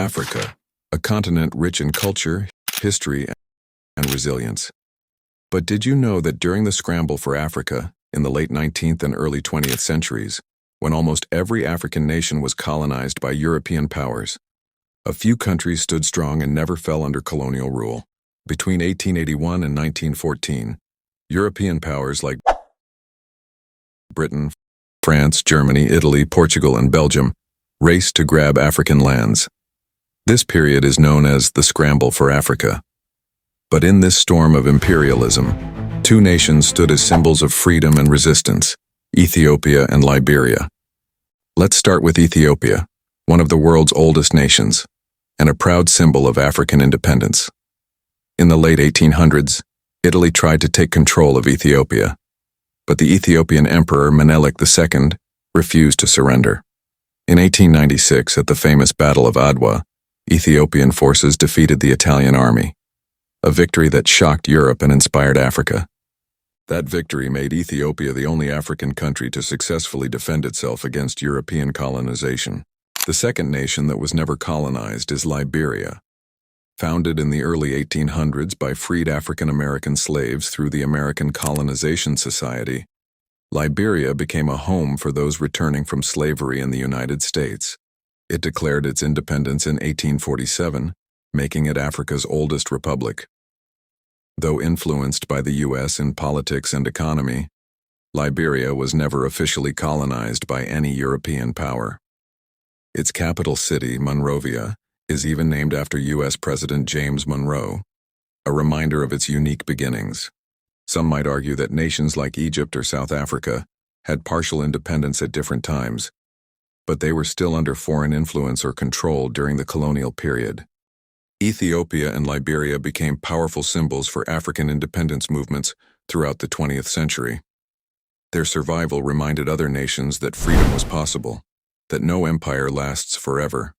Africa, a continent rich in culture, history, and resilience. But did you know that during the scramble for Africa, in the late 19th and early 20th centuries, when almost every African nation was colonized by European powers, a few countries stood strong and never fell under colonial rule? Between 1881 and 1914, European powers like Britain, France, Germany, Italy, Portugal, and Belgium raced to grab African lands. This period is known as the Scramble for Africa. But in this storm of imperialism, two nations stood as symbols of freedom and resistance: Ethiopia and Liberia. Let's start with Ethiopia, one of the world's oldest nations, and a proud symbol of African independence. In the late 1800s, Italy tried to take control of Ethiopia, but the Ethiopian Emperor Menelik II refused to surrender. In 1896, at the famous Battle of Adwa, Ethiopian forces defeated the Italian army, a victory that shocked Europe and inspired Africa. That victory made Ethiopia the only African country to successfully defend itself against European colonization. The second nation that was never colonized is Liberia. Founded in the early 1800s by freed African American slaves through the American Colonization Society, Liberia became a home for those returning from slavery in the United States. It declared its independence in 1847, making it Africa's oldest republic. Though influenced by the U.S. in politics and economy, Liberia was never officially colonized by any European power. Its capital city, Monrovia, is even named after U.S. President James Monroe, a reminder of its unique beginnings. Some might argue that nations like Egypt or South Africa had partial independence at different times, but they were still under foreign influence or control during the colonial period. Ethiopia and Liberia became powerful symbols for African independence movements throughout the 20th century. Their survival reminded other nations that freedom was possible, that no empire lasts forever,